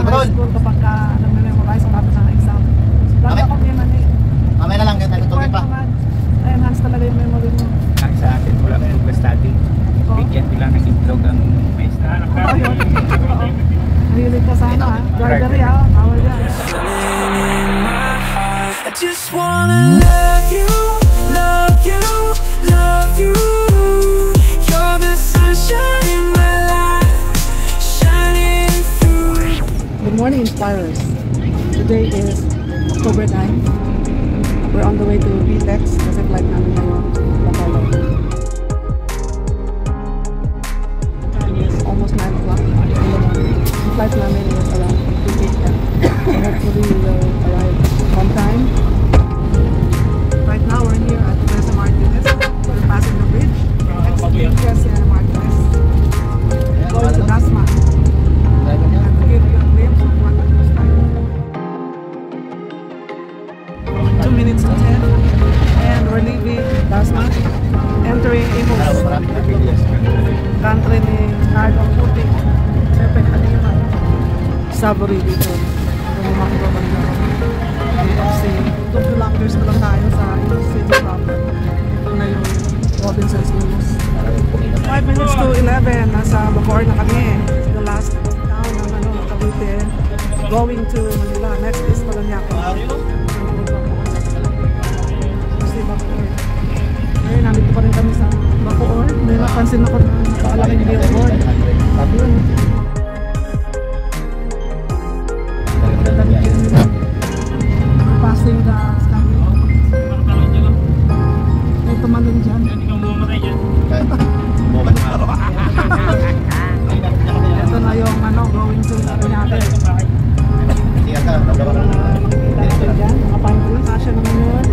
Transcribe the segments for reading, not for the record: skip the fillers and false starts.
high school kapag nag-memorize ang tapos ng exam. Lagi ako naman eh. Mamaya na lang, tayo tutugin pa. Enhance talaga yung memory mo. Ang sa atin, wala akong study. Bigyan ko lang ng itlog ang maestra. Mahilig ka sana ha. Gardery ha. Bawal yan. I just wanna love you, love you, love you. You're the sunshine in my life, shining through. Good morning, Inspirers. Today is October 9. We're on the way to VTEX kasi flight namin ngayon. Bacolod. The time is almost 9 o'clock in the morning. The flight namin is around 2 a.m. So hopefully we will arrive on time. Right now we're here at Quezon Martinez. We're passing the bridge. Next Quezon Martinez. Going to Dasma. And to give you a glimpse of what it looks like. 2 minutes to 10. And we're leaving Dasma. Entering Imus. Country ni Nardong Puting. Siyempre kanina. Sabori dito. Lumakbo kami na KFC. 2 kilometers na lang tayo sa Imus City proper. Ito na yung Robinson's Imus. 5 minutes to 11. Nasa Bacoor na kami. The last town ng Cavite. Going to Manila. Next is Paranaque. Kasi Bacoor. Ngayon, nandito pa rin kami sa Bacoor. May napansin ako na napakalaking billboard. Yun. Passing the scanner. May tumalon dyan. Ito na yung going to Paranaque. Mga pine trees. Asya naman yun.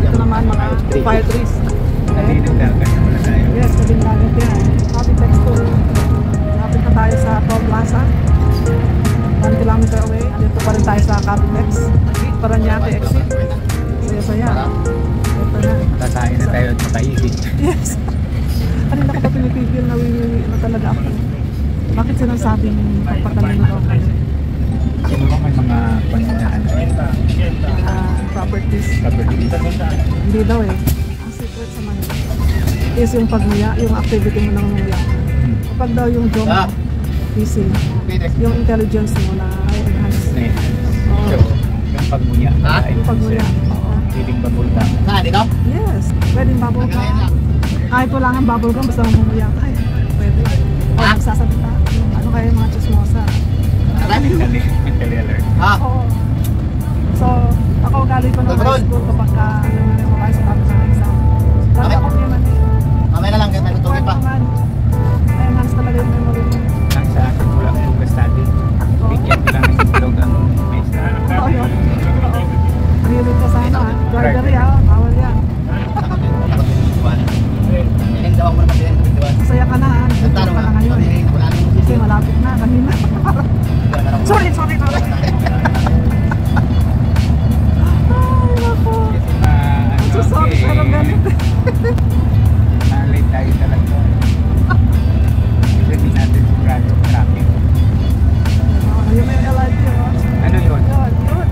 Ito naman mga fire trees. Yes, kabing dagat yan. Happy texture. Lapit na tayo sa Toll Plaza. 1 kilometer away. Dito pa rin tayo sa Capitex. Paranaque exit. Saya-saya. Ito na. Tatayin na tayo at makaisip. Yes. Kanina ko pa pinipigil na wiwi na talaga ako. Bakit sinasabing pagpatalino daw kayo? Sino ba may mga pangyayaan? Properties. Hindi daw eh. Ang secret sa Manila is yung pagmuya, yung activity mo ng muya. Kapag daw yung job mo, busy, yung intelligence mo na enhance. So, yung pagmuya. Yung pagmuya. Pwedeng bubble gum. Dito? Yes. Pwedeng bubble gum. Kahit wala nga bubble gum, basta mamumuya ka eh. Pwede. O nagsasalita. Ano kayo yung mga chismosa? Mentally alert. Oo. So, ako galing pa ng high school kapag nag-memorize ang tapos ng exam. Lagi ako naman eh. Mamaya na lang, tayo tutugin pa. Enhance talaga yung memory mo. Ang sa akin, wala akong study. Bigyan ko lang ng itlog ang maestra. Oo yun. Mahilig ka sana ha. Gardery ha. Bawal yan. Masaya ka na ha. Nagtutulog ka na ngayon. Kasi malapit na. Kanina. Sorry. Ay, naku. I'm so sorry. Pero ganit. Malay tayo talaga. Kasi hindi natin sigurado ang traffic. Yung may LRT o? Ano yun? Yun.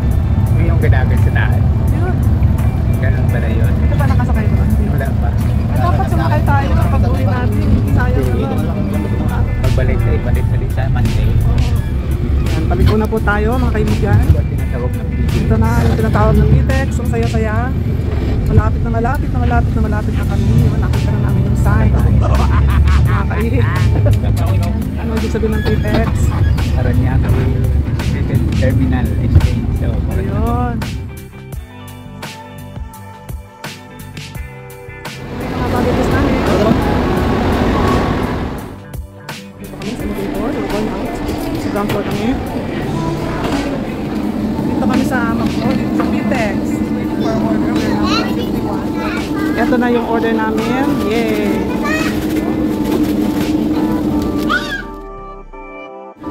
Yung gadagan sa daan. Yun. Ganun ba na yun? Hindi ka ba nakasakay doon? Wala pa. Dapat sumakay tayo kapag uwi natin. Sayang naman. Pagbalik tayo, balik sa Monday. Yan, paliko na po tayo mga kaibigan. Tinatawag ng video. Ito na yung tinatawag ng VTEX. Ang saya-saya. Malapit na kami. Nakita na namin yung sign. Nakakaihit. Ano ibig sabihin ng VTEX? Paranaque Terminal Exchange. So, ayun. Mga bagitis namin. Dito kami sa motor. We're going out. Sa ground floor kami. Dito kami sa VTEX. Waiting for order. We're now 51. Ito na yung order namin. Yay!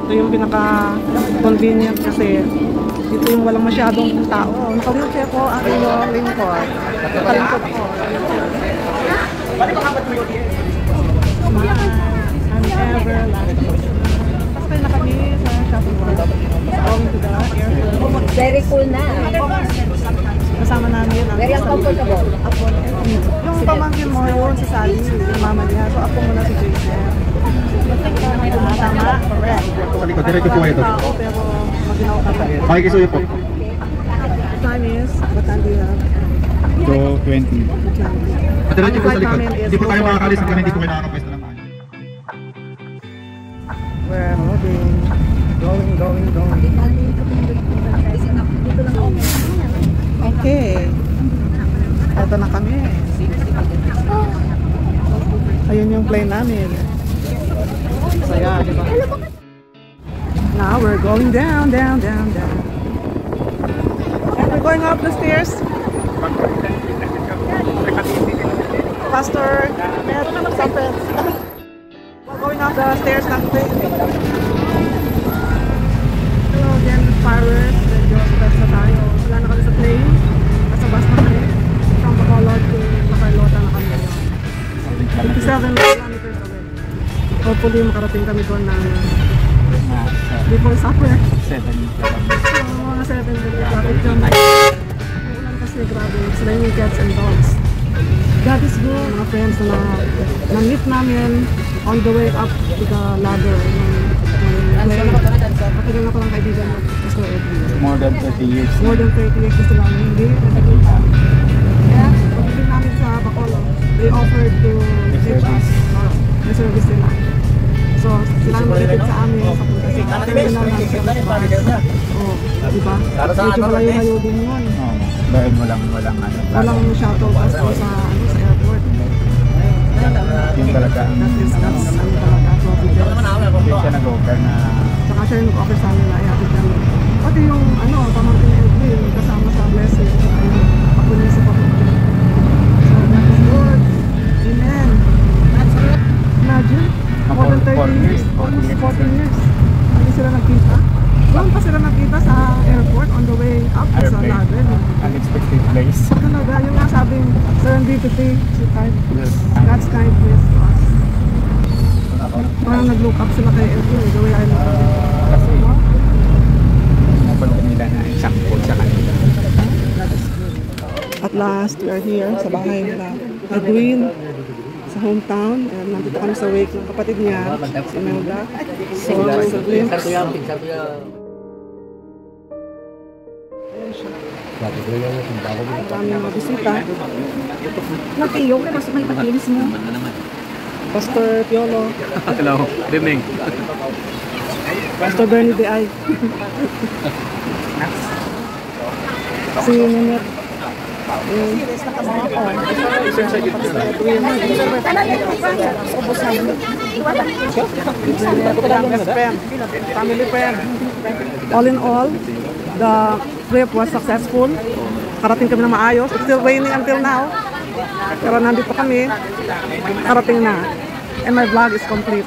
Ito yung pinaka-convenient kasi dito yung walang masyadong tao. Naka-wheelchair po ang iyong lingkod. Nakalingkod po. I'm everlasting. Going to the airport. Very cool na. Kasama namin ang Very uncomfortable. yung pamangkin mo yun, si Sally, yung mama niya. So ako muna si Jason. Tama? Correct. Sa likod, diretso po kayo doon. Tao, pero maginaw ka pa. Makikisuyo po. Time is, what time do you have? 2:20. Diretso po sa likod. Hindi po tayo makakalis hanggang hindi po kayo nakakapwesto ng maayos. We're moving. Going. Okay. Ito na kami. Ayun yung plane namin. Saya, di ba? Now we're going down. And we're going up the stairs. Pastor, met some friends. We're going up the stairs ng plane. Hello again, fireworks. Medyo stress na tayo. Wala na kami sa plane. Nasa bus na kami. From Bacolod to Carlota na kami. 57 kilometers away. Hopefully makarating kami doon na before supper. 7. Mga 7 traffic jam. Ulan kasi grabe. It's raining cats and dogs. God is good. Mga friends na na-meet namin on the way up to the ladder. Matagal na palang kaibigan mo. Pastor Edwin. More than 30 years. More than 30 years gusto namin. Hindi. Kaya pagdating namin sa Bacolod, they offered to give us the service nila. So sila ang magigit sa amin sa terminal ng service. Oo, diba? Medyo malayo-layo din yun. Dahil walang ano. Walang shuttle bus po sa airport. Yung talaga ang siya nag-offer na Saka siya yung offer sa amin na ihatid namin. Pati yung pamangkin na Edwin, kasama sa blessing. Ako na sa pamangkin. So that is good. Amen. Imagine, more than 30 years, almost 14 years. Hindi sila nagkita. Doon pa sila nagkita sa airport on the way up to sa ladder. unexpected place. Talaga, yung nasabing serendipity, God's kindness to us. Parang nag-look up sila kay Edwin, the way I look up. Kasi napanood nila na example sa kanila. At last, we are here sa bahay nila Edwin, sa hometown. And nandito kami sa wake ng kapatid niya, si Imelda. So, sa glimpse. Ayan siya. Marami mga bisita. Nag-iyo ka, mas may pakinis mo. Pastor Piolo, Hello, Deming. Pastor Bernie de Ay. Si Nenet. Family friend. All in all, the trip was successful. Karating kami na maayos. It's still raining until now. Pero nandito kami. Karating na. And my vlog is complete.